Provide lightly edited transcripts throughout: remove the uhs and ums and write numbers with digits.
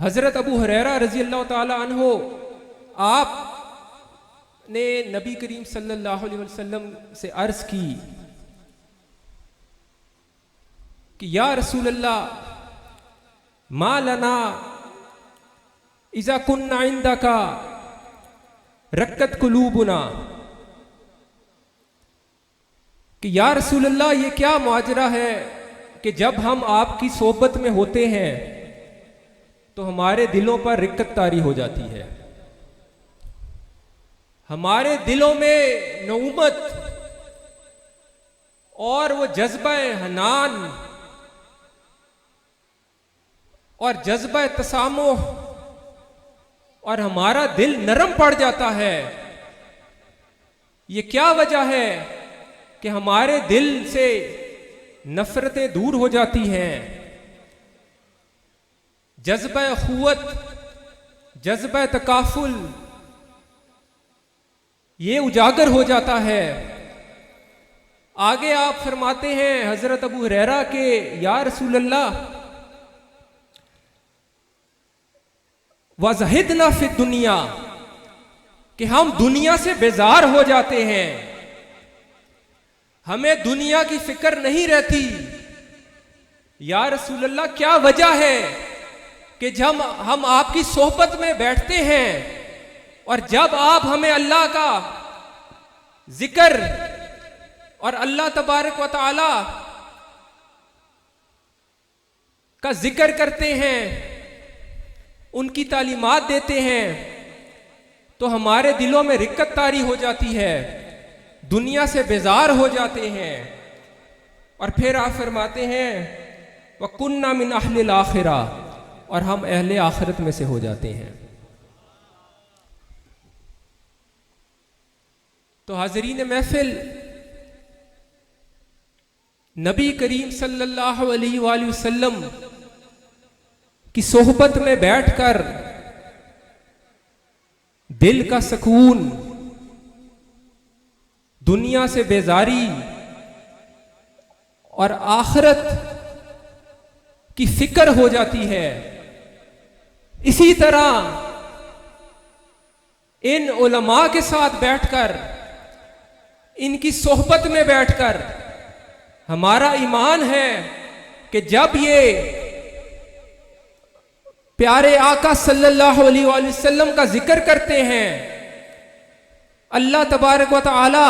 हजरत अबू हुरैरा रजी अल्लाह ताला अन्हो आप ने नबी करीम सल्लल्लाहु अलैहि वसल्लम से अर्ज की कि या रसूल अल्लाह मा लना इज़ा कुन्ना इंदका रक्कत कुलूबुना, कि या रसूल अल्लाह ये क्या माजरा है कि जब हम आपकी सोबत में होते हैं तो हमारे दिलों पर रिक्कत तारी हो जाती है, हमारे दिलों में नऊमत और वो जज्बा हनान और जज्बा तसामुह और हमारा दिल नरम पड़ जाता है। ये क्या वजह है कि हमारे दिल से नफरतें दूर हो जाती हैं, जज्बा अखुवत, जज्बा तकाफुल ये उजागर हो जाता है। आगे आप फरमाते हैं हजरत अबू हुरैरा के या रसूल अल्लाह वज़हिदना फि दुनिया, कि हम दुनिया से बेजार हो जाते हैं, हमें दुनिया की फिक्र नहीं रहती। या रसूल अल्लाह क्या वजह है कि जब हम आपकी सोहबत में बैठते हैं और जब आप हमें अल्लाह का जिक्र और अल्लाह तबारक व तआला का जिक्र करते हैं, उनकी तालीमात देते हैं, तो हमारे दिलों में रिक्कत तारी हो जाती है, दुनिया से बेजार हो जाते हैं। और फिर आप फरमाते हैं व कुन्ना मिन अहलिल आखिरा, और हम अहले आखिरत में से हो जाते हैं। तो हाज़रीन महफिल, नबी करीम सल्लल्लाहु अलैहि वसल्लम की सोहबत में बैठकर दिल का सुकून, दुनिया से बेजारी और आखिरत की फिक्र हो जाती है। इसी तरह इन उलमा के साथ बैठकर, इनकी सोहबत में बैठकर हमारा ईमान है कि जब ये प्यारे आका सल्लल्लाहु अलैहि वसल्लम का जिक्र करते हैं, अल्लाह तबारक व तआला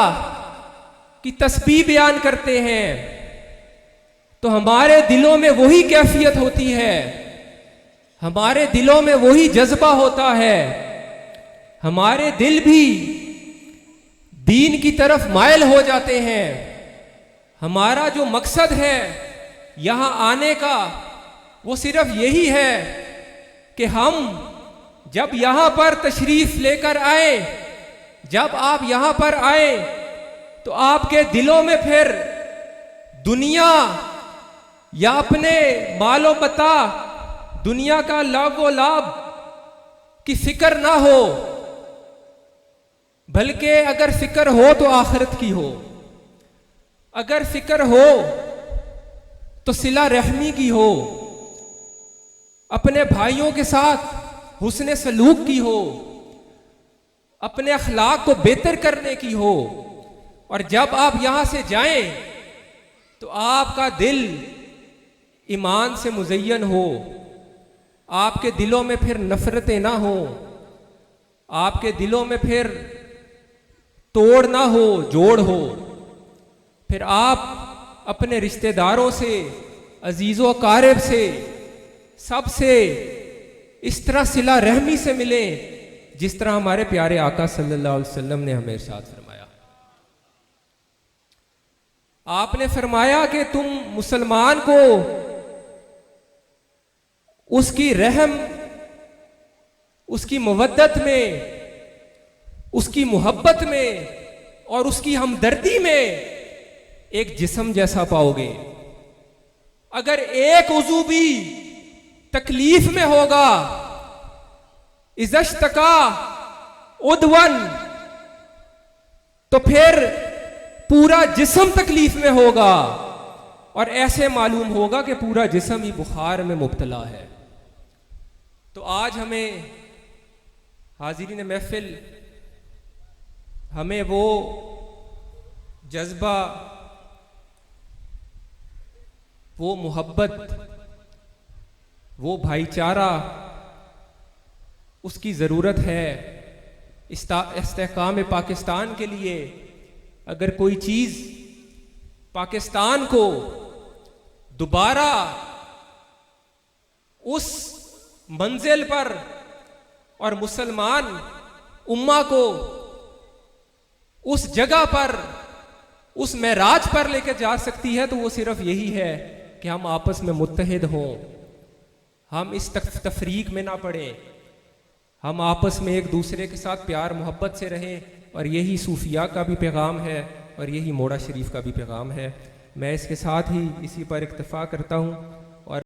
की तस्बीह बयान करते हैं, तो हमारे दिलों में वही कैफियत होती है, हमारे दिलों में वही जज्बा होता है, हमारे दिल भी दीन की तरफ मायल हो जाते हैं। हमारा जो मकसद है यहां आने का वो सिर्फ यही है कि हम जब यहां पर तशरीफ लेकर आए, जब आप यहां पर आए तो आपके दिलों में फिर दुनिया या अपने मालो मता, दुनिया का लाभ व लाभ की फिक्र ना हो, बल्कि अगर फिक्र हो तो आखिरत की हो, अगर फिक्र हो तो सिला रहमी की हो, अपने भाइयों के साथ हुस्ने सलूक की हो, अपने अखलाक को बेहतर करने की हो। और जब आप यहां से जाएं तो आपका दिल ईमान से मुज़य्यन हो, आपके दिलों में फिर नफरतें ना हो, आपके दिलों में फिर तोड़ ना हो, जोड़ हो। फिर आप अपने रिश्तेदारों से, अजीज़ो कारिब से, सबसे इस तरह सिला रहमी से मिले जिस तरह हमारे प्यारे आका सल्लल्लाहु अलैहि वसल्लम ने हमें इरशाद फरमाया। आपने फरमाया कि तुम मुसलमान को उसकी रहम, उसकी मवद्दत में, उसकी मोहब्बत में और उसकी हमदर्दी में एक जिस्म जैसा पाओगे। अगर एक उज़ू भी तकलीफ में होगा, इज़श्तका उद्वन, तो फिर पूरा जिस्म तकलीफ में होगा और ऐसे मालूम होगा कि पूरा जिस्म ही बुखार में मुब्तला है। तो आज हमें हाज़रीन महफिल, हमें वो जज्बा, वो मोहब्बत, वो भाईचारा, उसकी ज़रूरत है। इस्तेहकाम पाकिस्तान के लिए अगर कोई चीज़ पाकिस्तान को दोबारा उस मंजिल पर और मुसलमान उम्मा को उस जगह पर, उस महराज पर लेकर जा सकती है, तो वो सिर्फ यही है कि हम आपस में मुत्तहिद हों, हम इस तफरीक में ना पड़ें, हम आपस में एक दूसरे के साथ प्यार मोहब्बत से रहें। और यही सूफिया का भी पैगाम है और यही मोड़ा शरीफ का भी पैगाम है। मैं इसके साथ ही इसी पर इक्तफ़ा करता हूँ।